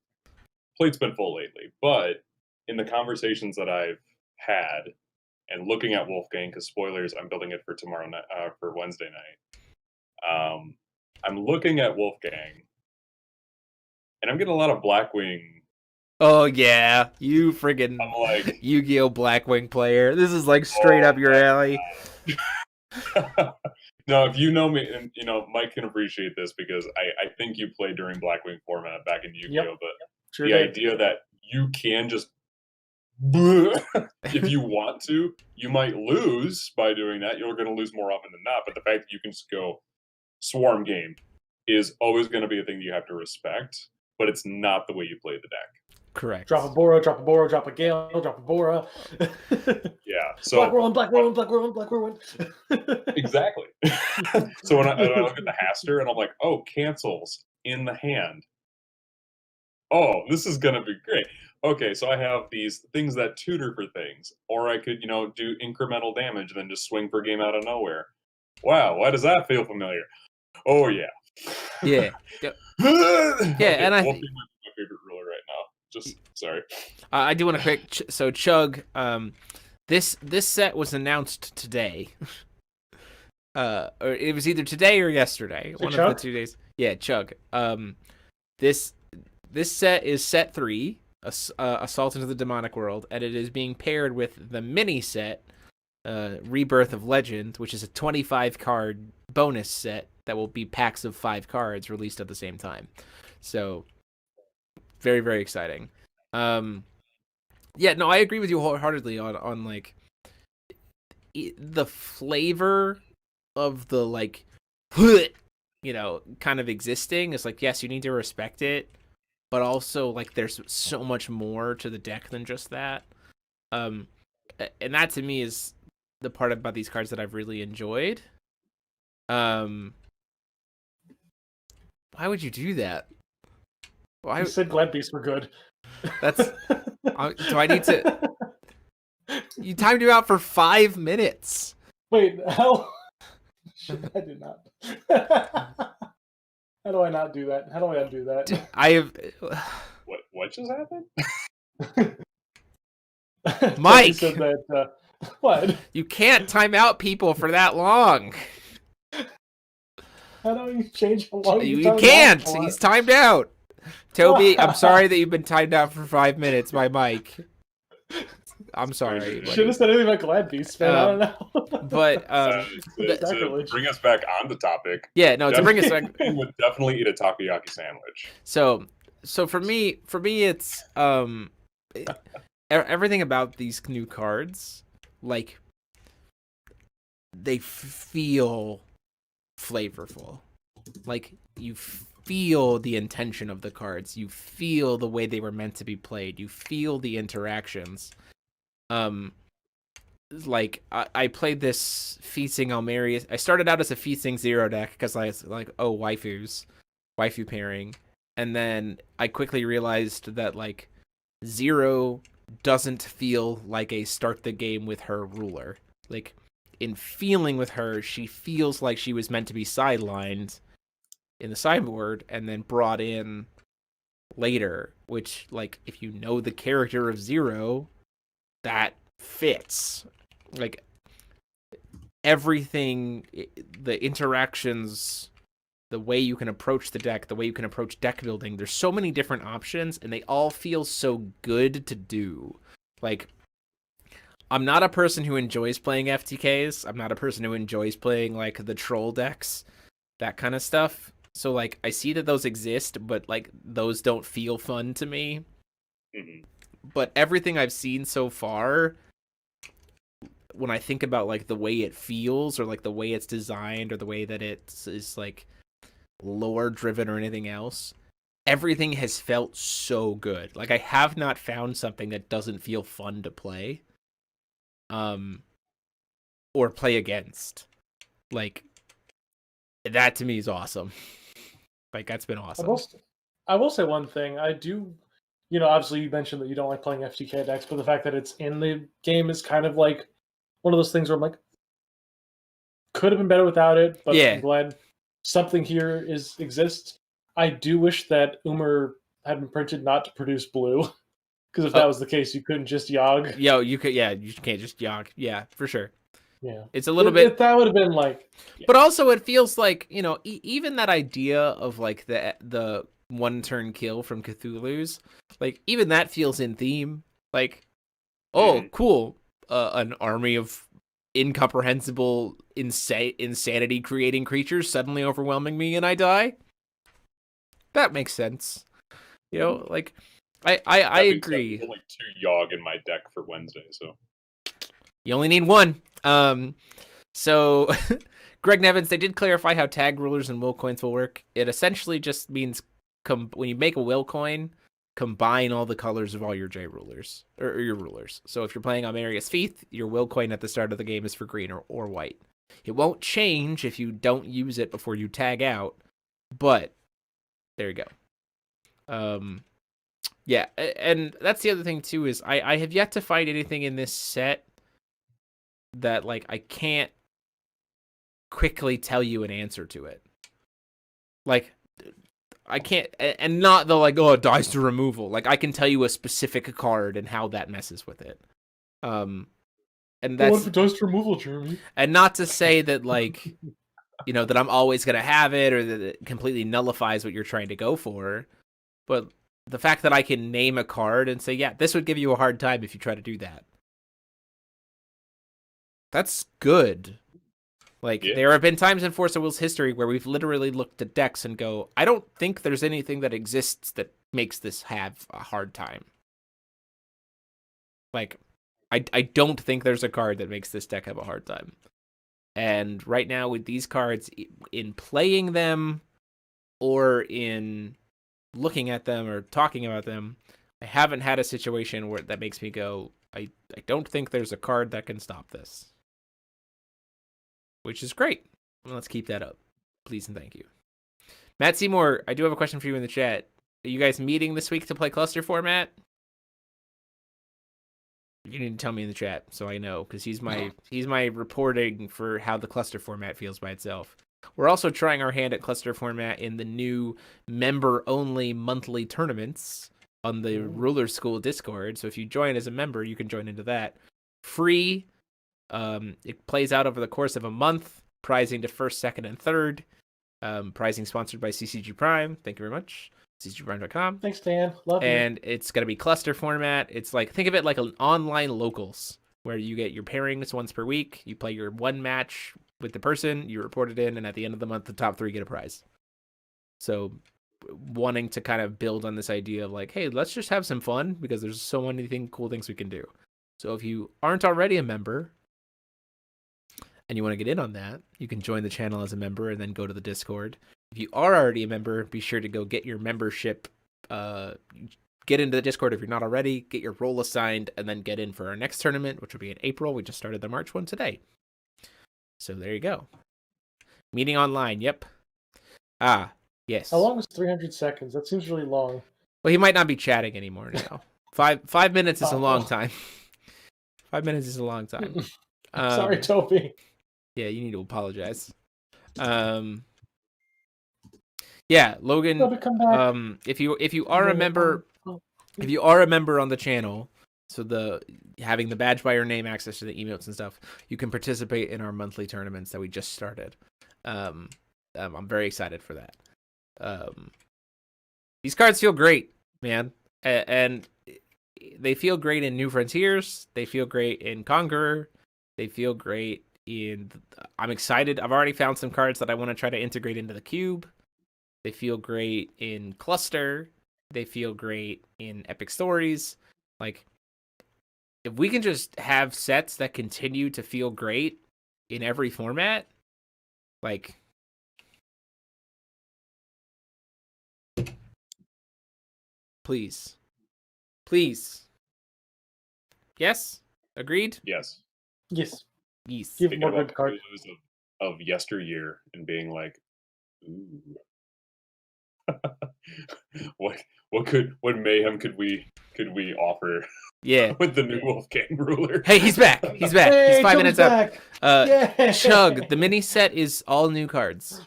plate's been full lately. But in the conversations that I've had and looking at Wolfgang, because spoilers, I'm building it for tomorrow night, for Wednesday night. I'm looking at Wolfgang, and I'm getting a lot of Blackwing. Oh yeah, you friggin' I'm like Yu-Gi-Oh! Blackwing player. This is like straight up your alley. No, if you know me, and Mike can appreciate this because I think you played during Blackwing format back in Yu-Gi-Oh! Yep. But Sure the did. idea that you can just if you want to, you might lose by doing that. You're going to lose more often than not. But the fact that you can just go swarm game is always going to be a thing you have to respect. But it's not the way you play the deck. Correct. Drop a Bora, drop a Bora, drop a Gale, drop a Bora. Yeah. So Black Whirlwind, Black Whirlwind, Black Whirlwind, Black Whirlwind. Exactly. So when I look at the Haster and I'm like, oh, cancels in the hand. Oh, this is going to be great. Okay, so I have these things that tutor for things. Or I could, do incremental damage, then just swing for game out of nowhere. Wow, why does that feel familiar? Oh, yeah. Yeah. Yeah, Yeah, and I Wolfgang might be my favorite ruler right now. Just, sorry. I do want to quick. So Chug, this set was announced today. Or it was either today or yesterday. One Chug? of the 2 days. Yeah, Chug. This set is set 3, Assault into the Demonic World, and it is being paired with the mini set, Rebirth of Legend, which is a 25 card bonus set that will be packs of 5 cards released at the same time. So very, very exciting. Yeah, no, I agree with you wholeheartedly on like the flavor of the like kind of existing is like, yes, you need to respect it, but also like there's so much more to the deck than just that. And that to me is the part about these cards that I've really enjoyed. Why would you do that? Why? You said Glad Beasts were good. That's. Do I need to? You timed him out for 5 minutes. Wait, how? Shit, I did not. How do I not do that? How do I undo that? I have. What just happened? Mike! You said that, what? You can't time out people for that long. How do you change how long You time can't. out for? He's timed out. Toby, I'm sorry that you've been timed out for 5 minutes by Mike. I'm sorry. Should Should have said anything about Glad Beasts, man. I don't know. But To Sacrilege. bring us back on the topic, yeah, no, to bring us back. would definitely eat a takoyaki sandwich. So for me, it's everything about these new cards, like they feel flavorful. Like you feel the intention of the cards. You feel the way they were meant to be played. You feel the interactions. Like I played this Feasting Almerius. I started out as a Feasting Zero deck because I was like, oh, waifu pairing, and then I quickly realized that like Zero doesn't feel like a start the game with her ruler. Like in feeling with her, she feels like she was meant to be sidelined in the sideboard and then brought in later, which like if you know the character of Zero, that fits. Like everything, the interactions, the way you can approach the deck, the way you can approach deck building, there's so many different options and they all feel so good to do. Like I'm not a person who enjoys playing FTKs. I'm not a person who enjoys playing like the troll decks, that kind of stuff. So like I see that those exist, but like those don't feel fun to me. Mm-hmm. But everything I've seen so far, when I think about like the way it feels or like the way it's designed or the way that it is like lore driven or anything else, everything has felt so good. Like I have not found something that doesn't feel fun to play. Or play against. Like that to me is awesome. Like that's been awesome. I will say one thing. I do, obviously you mentioned that you don't like playing FTK decks, but the fact that it's in the game is kind of like one of those things where I'm like, could have been better without it, but Yeah. I'm glad something here exists. I do wish that Umar had been printed not to produce blue, because if that was the case, you couldn't just Yogg. Yo, you can't just Yogg. Yeah, for sure. Yeah, it's a little bit. That would have been like, but also it feels like even that idea of like the one turn kill from Cthulhu's, like even that feels in theme. Like, oh, cool, an army of incomprehensible insanity creating creatures suddenly overwhelming me and I die. That makes sense. Like I agree. Only 2 Yogg in my deck for Wednesday, so you only need 1. So Greg Nevins, they did clarify how tag rulers and will coins will work. It essentially just means when you make a will coin, combine all the colors of all your J rulers or your rulers. So if you're playing on Marius Feith, your will coin at the start of the game is for green or white. It won't change if you don't use it before you tag out, but there you go. Yeah, and that's the other thing too is I have yet to find anything in this set that like I can't quickly tell you an answer to it. Like I can't, and not the like, oh, it dies to removal. Like I can tell you a specific card and how that messes with it. And that's what if it dies to removal, Jeremy? And not to say that like, that I'm always gonna have it or that it completely nullifies what you're trying to go for, but the fact that I can name a card and say, yeah, this would give you a hard time if you try to do that. That's good. Like, there have been times in Force of Will's history where we've literally looked at decks and go, I don't think there's anything that exists that makes this have a hard time. Like, I don't think there's a card that makes this deck have a hard time. And right now with these cards, in playing them or in looking at them or talking about them, I haven't had a situation where that makes me go, I don't think there's a card that can stop this. Which is great. Well, let's keep that up. Please and thank you. Matt Seymour, I do have a question for you in the chat. Are you guys meeting this week to play cluster format? You need to tell me in the chat so I know, because he's my reporting for how the cluster format feels by itself. We're also trying our hand at cluster format in the new member-only monthly tournaments on the Ruler School Discord. So if you join as a member, you can join into that. Free. It plays out over the course of a month, prizing to first, second, and third. Prizing sponsored by CCG Prime. Thank you very much. cgprime.com. Thanks, Dan. Love you. And it's going to be cluster format. It's like, think of it like an online locals where you get your pairings once per week. You play your one match with the person, you report it in, and at the end of the month, the top 3 get a prize. So wanting to kind of build on this idea of like, hey, let's just have some fun because there's so many cool things we can do. So if you aren't already a member and you want to get in on that, you can join the channel as a member and then go to the Discord. If you are already a member, be sure to go get your membership, get into the Discord if you're not already, get your role assigned, and then get in for our next tournament, which will be in April. We just started the March one today. So there you go. Meeting online, yep. Ah, yes. How long is 300 seconds? That seems really long. Well, he might not be chatting anymore now. 5 minutes is a long time. 5 minutes is a long time. Sorry, Toby. Yeah, you need to apologize. Yeah, Logan. Toby, come back. If you are a member, if you are a member on the channel, so having the badge by your name, access to the emotes and stuff, you can participate in our monthly tournaments that we just started. I'm very excited for that. These cards feel great, man, and they feel great in New Frontiers. They feel great in Conqueror. They feel great in. I'm excited. I've already found some cards that I want to try to integrate into the cube. They feel great in Cluster. They feel great in Epic Stories. Like, if we can just have sets that continue to feel great in every format, like, please. Yes? Agreed? Yes. Yes. Yes. Give Thinking more about good card. the Lulus of yesteryear and being like, ooh. what mayhem could we offer Yeah. with the new Wolfgang ruler? Hey, he's back. He's back. Hey, He's 5 Toby's minutes back. up. Yeah. Chug, the mini set is all new cards.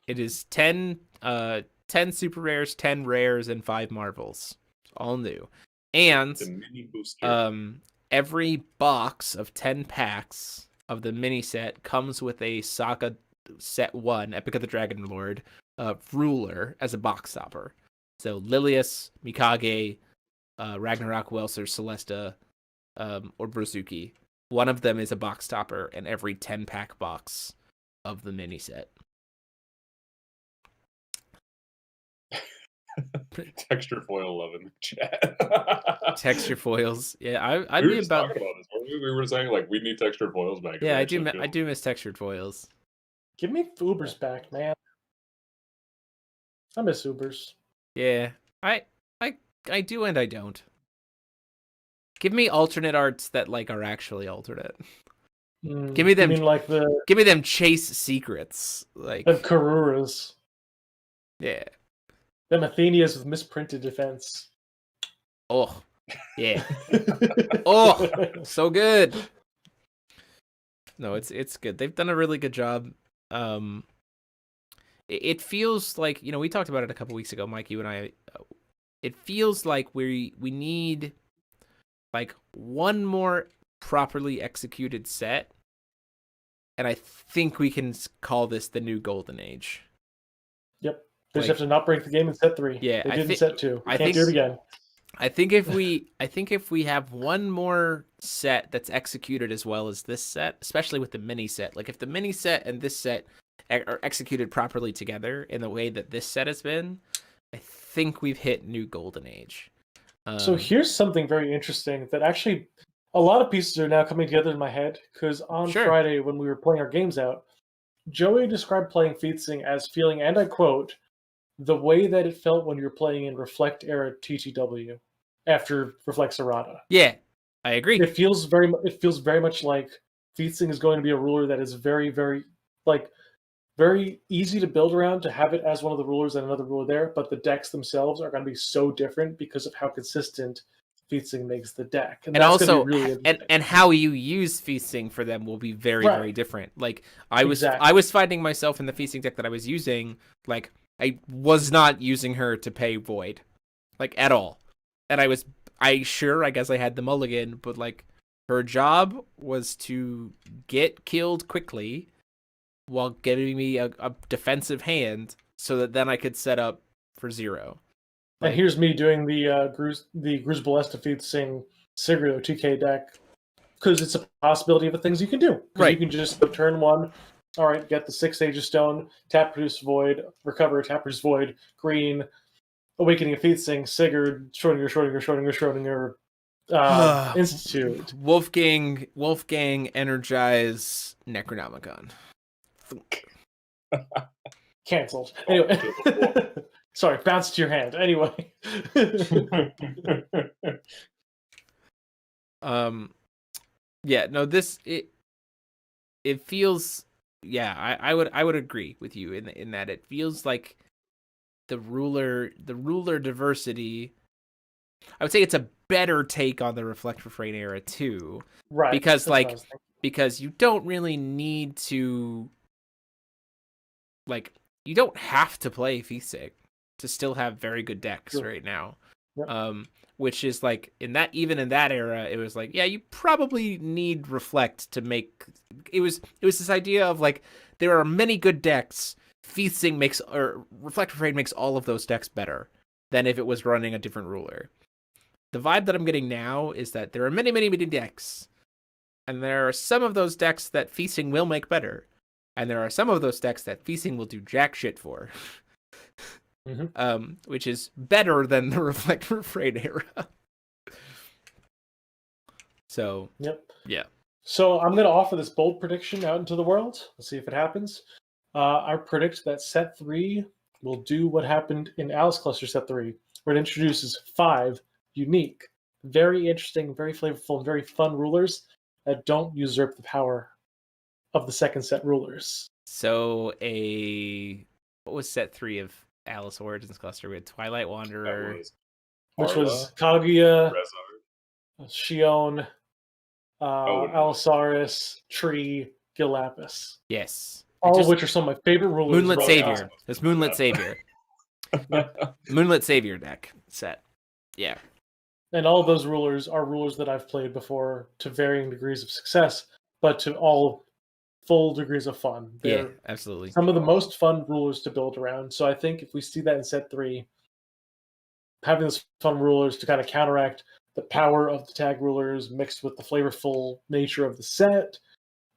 It is 10 super rares, 10 rares, and 5 marvels. All new. And The mini booster. every box of 10 packs of the mini set comes with a Saga set 1, Epic of the Dragon Lord, ruler as a box stopper. So Lilius, Mikage, Ragnarok, Welser, Celesta, or Brazuki. One of them is a box stopper in every 10-pack box of the mini set. Texture foil love in the chat. Texture foils. Yeah, I'd we were be just about. talking about this. We were saying like we need textured foils back. Yeah, I Actually do miss textured foils. Give me Ubers back, man. I miss Ubers. Yeah, I do and I don't. Give me alternate arts that like are actually alternate. Give me them. You mean like Give me them chase secrets, like the Karuras, yeah. them Athenias with misprinted defense. Oh, yeah. Oh, so good. No, it's good. They've done a really good job. It feels like, we talked about it a couple weeks ago, Mike, you and I. It feels like we need like one more properly executed set, and I think we can call this the new golden age. Yep. They just have to not break the game in set 3. Yeah, they did in set 2. I Can't think do it again. I think if we have one more set that's executed as well as this set, especially with the mini set, like if the mini set and this set are executed properly together in the way that this set has been, I think we've hit new golden age. So here's something very interesting that actually a lot of pieces are now coming together in my head, because on Friday when we were playing our games out, Joey described playing Featsing as feeling, and I quote, the way that it felt when you were playing in Reflect era TTW after Reflect Serrata. Yeah, I agree. It feels very much like Featsing is going to be a ruler that is very, very very easy to build around, to have it as one of the rulers and another ruler there, but the decks themselves are going to be so different because of how consistent Featsing makes the deck. And also, really and how you use Feasting for them will be very, very different. Like, I was finding myself in the Feasting deck that I was using, like, I was not using her to pay Void, like, at all. And I guess I had the mulligan, but, like, her job was to get killed quickly while giving me a defensive hand so that then I could set up for 0. And here's me doing the Gruz Ballesta Featsing Sigrio 2K deck because it's a possibility of the things you can do. Because you can just turn one, all right, get the 6 Age of Stone, tap produce void, recover, tap produce void, green, Awakening of Featsing, Sigurd, Schrodinger, Institute. Wolfgang, energize Necronomicon. Cancelled. Anyway. Sorry, bounced to your hand. Anyway. Yeah, no, it feels, yeah, I would agree with you in that it feels like the ruler diversity. I would say it's a better take on the Reflect Refrain era too. Right. Because you don't really need to, like, you don't have to play Featsing to still have very good decks right now. Yep. Which is like even in that era, it was like, yeah, you probably need Reflect to make it was this idea of like there are many good decks. Featsing Reflect Refrain makes all of those decks better than if it was running a different ruler. The vibe that I'm getting now is that there are many, many, many decks, and there are some of those decks that Featsing will make better, and there are some of those decks that Featsing will do jack shit for. Which is better than the Reflect Refrain era. So, yep. Yeah. So I'm going to offer this bold prediction out into the world. Let's see if it happens. I predict that set 3 will do what happened in Alice Cluster set 3, where it introduces 5 unique, very interesting, very flavorful, and very fun rulers that don't usurp the power of the second set rulers. So what was set 3 of Alice Origins Cluster? We had Twilight Wanderer, which was Kaguya, Rezard, Shion, Allosaurus, Tree, Gilapis. Yes. All of which are some of my favorite rulers. Moonlit Savior. It's Moonlit Savior. Moonlit Savior deck set. Yeah. And all of those rulers are rulers that I've played before to varying degrees of success, but to all full degrees of fun. They're absolutely some of the most fun rulers to build around. So I think if we see that in set 3, having those fun rulers to kind of counteract the power of the tag rulers mixed with the flavorful nature of the set,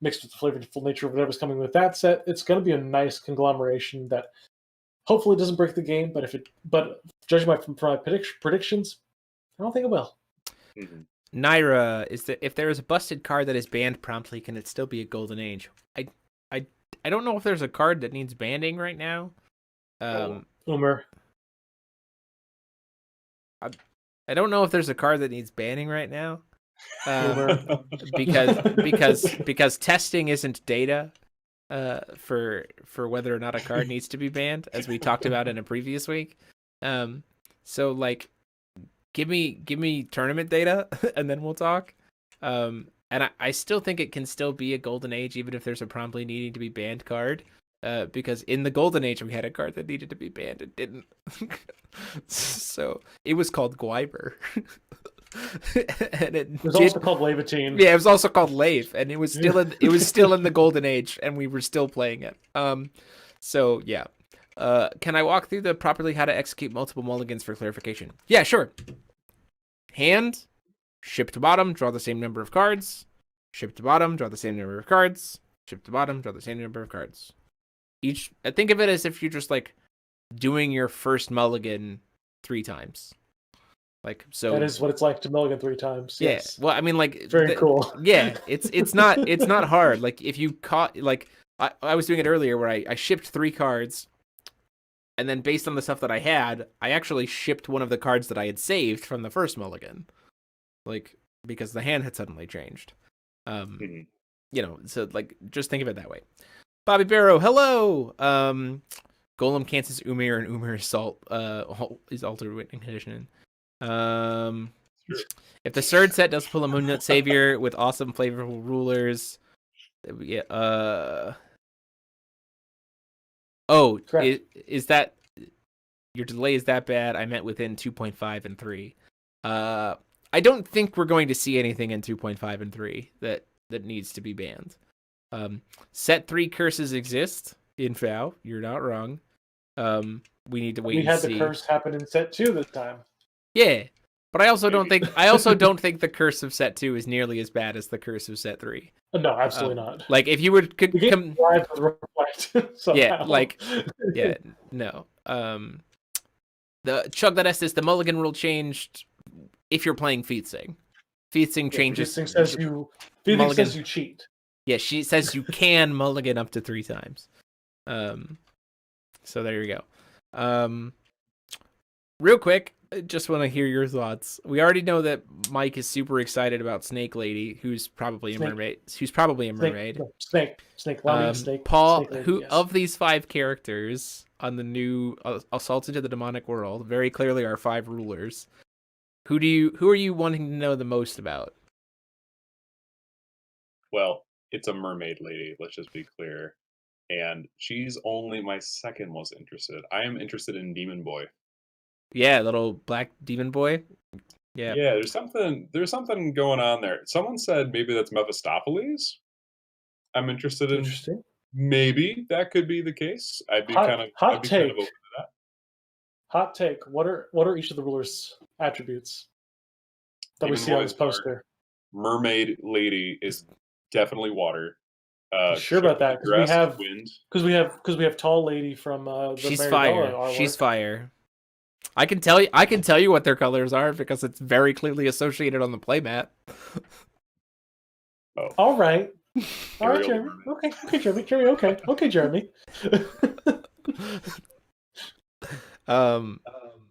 mixed with the flavorful nature of whatever's coming with that set, it's going to be a nice conglomeration that hopefully doesn't break the game. But judging from my predictions, I don't think it will. Naira, if there is a busted card that is banned promptly, can it still be a golden age? I don't know if there's a card that needs banning right now. Umer. I don't know if there's a card that needs banning right now. Because testing isn't data for whether or not a card needs to be banned, as we talked about in a previous week. So like, give me tournament data and then we'll talk. And I still think it can still be a golden age even if there's a promptly needing to be banned card. Because in the golden age we had a card that needed to be banned and didn't. So it was called Gwyber. And it was also called Levatine. Yeah, it was also called Lave, and it was still in the golden age, and we were still playing it. So yeah. Can I walk through the properly how to execute multiple mulligans for clarification? Yeah, sure. Hand, ship to bottom, draw the same number of cards. Ship to bottom, draw the same number of cards. Ship to bottom, draw the same number of cards. I think of it as if you're just like doing your first mulligan 3 times. Like, so that is what it's like to mulligan 3 times. Yeah. Yes. Well, I mean, like, very cool. Yeah, it's not hard. Like, if you caught, like, I was doing it earlier where I shipped 3 cards, and then based on the stuff that I had, I actually shipped one of the cards that I had saved from the first mulligan, like, because the hand had suddenly changed. You know, so like, just think of it that way. Bobby Barrow, hello. Golem cancels Umir, and Umir is altered winning condition. If the third set does pull a Moonlit Savior with awesome flavorful rulers, is that your delay is that bad? I meant within 2.5 and 3. I don't think we're going to see anything in 2.5 and 3 that needs to be banned. Set 3 curses exist in FAO. You're not wrong. we need to wait We and had see. the curse happen in set 2 this time. Yeah, but I also don't Maybe. think I also don't think the curse of set 2 is nearly as bad as the curse of set 3. No, absolutely not. Like if you would The could game come, thrives with reflect somehow. no. The Chug that Estes, the Mulligan rule changed if you're playing Feetsing. Feetsing changes. Feetsing says you. Feetsing Mulligan. says you cheat. Yeah, she says you can Mulligan up to 3 times. So there you go. Real quick, I just want to hear your thoughts. We already know that Mike is super excited about Snake Lady, who's probably a mermaid. Who's probably a mermaid. Snake. Paul, Snake lady, who yes. of these 5 characters on the new Assault into the Demonic World, very clearly are 5 rulers. Who are you wanting to know the most about? Well, it's a mermaid lady. Let's just be clear, and she's only my second most interested. I am interested in Demon Boy. Yeah, little black demon boy. Yeah. Yeah, there's something going on there. Someone said maybe that's Mephistopheles. I'm interested in. Interesting. Maybe that could be the case. I'd be Hot kind of open to that. Hot take. What are each of the rulers' attributes that we Demon see Boy on is this dark. poster? Mermaid lady is definitely water. Sure about that? Dress Because is wind. we have tall lady from the She's Maribela fire. artwork. She's fire. I can tell you what their colors are because it's very clearly associated on the playmat. Oh, All right. All right, Ariel Jeremy. mermaid. Okay, Jeremy. Okay, Jeremy.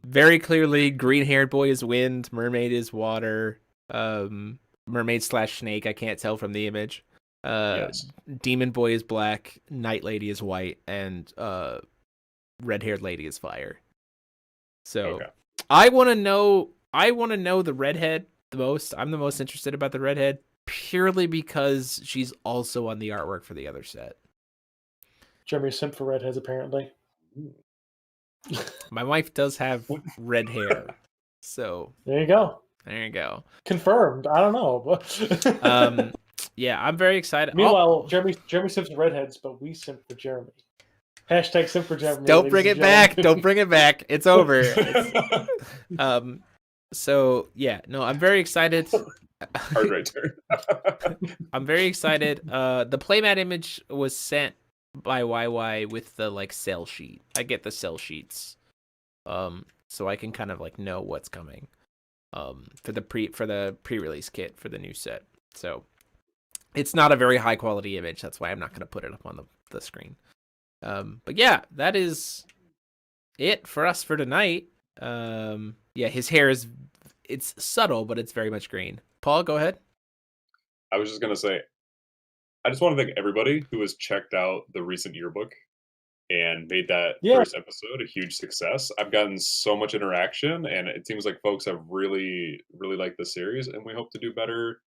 Very clearly, green-haired boy is wind, mermaid is water, mermaid / snake. I can't tell from the image. Yes. Demon boy is black, night lady is white, and red-haired lady is fire. So Okay. I want to know the redhead the most. I'm the most interested about the redhead purely because she's also on the artwork for the other set. Jeremy's simp for redheads, apparently. My wife does have red hair, so There you go. there you go. Confirmed. I don't know, but Yeah, I'm very excited. meanwhile, Jeremy simps for redheads, but we simp for Jeremy. Hashtag simp for Jeremy. Don't bring ladies it and back. gentlemen. Don't bring it back. It's over. So yeah, no, I'm very excited. Hard right turn. I'm very excited. The playmat image was sent by YY with the sell sheet. I get the sell sheets, so I can kind of know what's coming, for the pre-release kit for the new set. So it's not a very high quality image. That's why I'm not going to put it up on the screen. But yeah, that is it for us for tonight. Yeah, his hair it's subtle, but it's very much green. Paul, go ahead. I was just gonna say, I just want to thank everybody who has checked out the recent yearbook and made that first episode a huge success. I've gotten so much interaction, and it seems like folks have really, really liked the series, and we hope to do better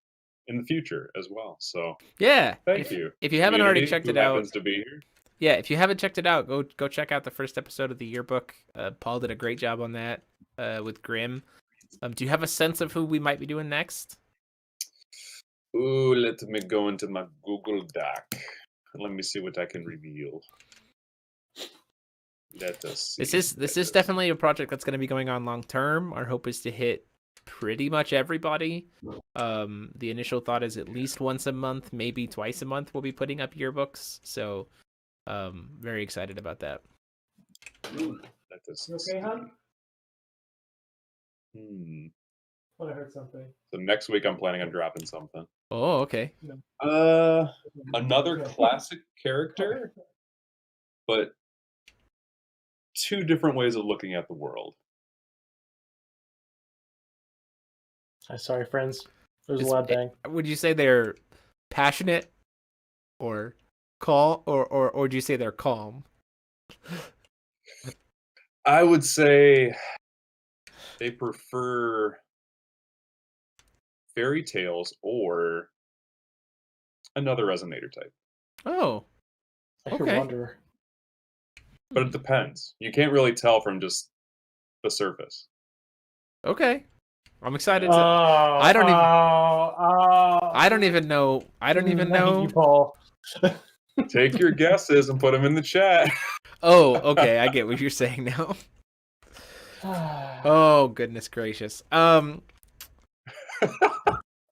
in the future as well. So Yeah, thank you. If you haven't already Community checked who it out, happens to be here. yeah, if you haven't checked it out, go check out the first episode of the yearbook. Paul did a great job on that with Grim. Do you have a sense of who we might be doing next? Ooh, let me go into my Google Doc. Let me see what I can reveal. Let us see. This is definitely a project that's going to be going on long term. Our hope is to hit pretty much everybody. The initial thought is at least once a month, maybe twice a month, we'll be putting up yearbooks. So, very excited about that. Let us You okay, hon? Hmm. Thought I heard something. So next week I'm planning on dropping something. Oh, okay. Another classic character, but 2 different ways of looking at the world. I'm sorry, friends. There's a loud bang. Would you say they're passionate or calm, or would you say they're calm? I would say they prefer fairy tales or another resonator type. Oh, I could okay. wonder. But it depends. You can't really tell from just the surface. Okay. I'm excited. I don't even know. You, Paul. Take your guesses and put them in the chat. Oh, okay, I get what you're saying now. Oh, goodness gracious.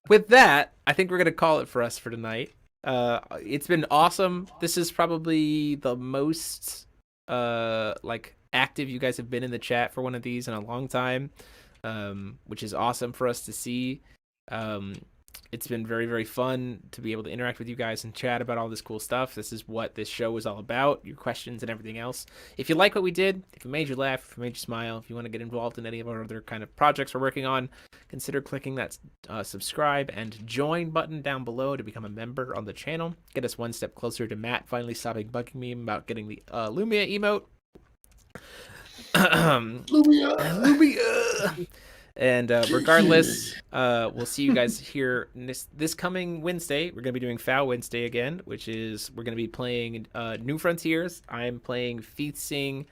With that, I think we're gonna call it for us for tonight. It's been awesome. This is probably the most like active you guys have been in the chat for one of these in a long time, which is awesome for us to see. It's been very, very fun to be able to interact with you guys and chat about all this cool stuff. This is what this show is all about, your questions and everything else. If you like what we did, if it made you laugh, if it made you smile, if you want to get involved in any of our other kind of projects we're working on, consider clicking that subscribe and join button down below to become a member on the channel. Get us one step closer to Matt finally stopping bugging me about getting the Lumia emote. Lumia! And regardless, we'll see you guys here this coming Wednesday. We're going to be doing Foul Wednesday again, which is we're going to be playing New Frontiers. I'm playing Feasting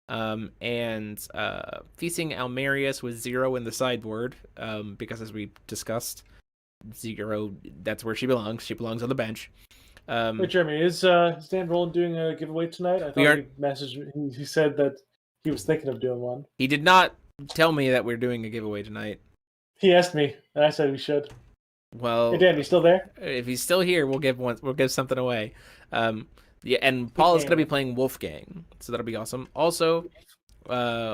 and Feasting Almerius with Zero in the sideboard because, as we discussed, Zero, that's where she belongs. She belongs on the bench. Wait, Jeremy, is Dan Roland doing a giveaway tonight? I thought he messaged. He said that he was thinking of doing one. He did not tell me that we're doing a giveaway tonight. He asked me, and I said we should. Well, hey Dan, you still there? If he's still here, we'll give something away. Yeah, and Paul is going to be playing Wolfgang, so that'll be awesome. Also,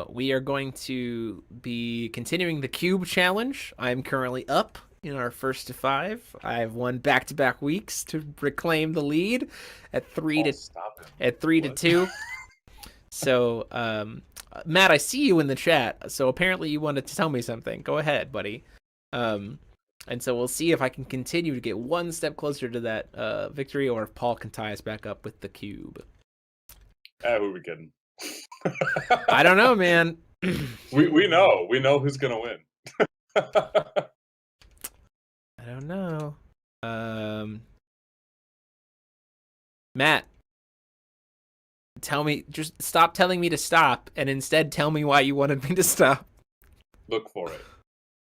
we are going to be continuing the Cube Challenge. I'm currently up in our first to 5. I've won back-to-back weeks to reclaim the lead at 3 to 2. So, Matt, I see you in the chat. So apparently you wanted to tell me something. Go ahead, buddy. And so we'll see if I can continue to get one step closer to that victory, or if Paul can tie us back up with the cube. Who are we kidding? I don't know, man. we know who's gonna win. I don't know. Matt, tell me, just stop telling me to stop, and instead tell me why you wanted me to stop. Look for it.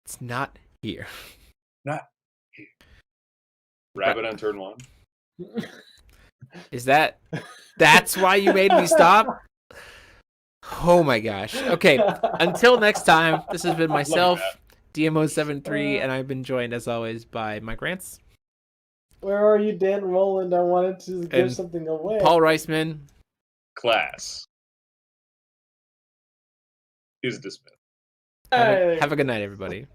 It's not here. Not here. Rabbit on turn 1. Is that's why you made me stop? Oh my gosh. Okay, until next time, this has been myself, DMO73, and I've been joined as always by Mike Rance. Where are you, Dan Roland? I wanted to give something away. Paul Reisman. Class is dismissed. Have a good night, everybody.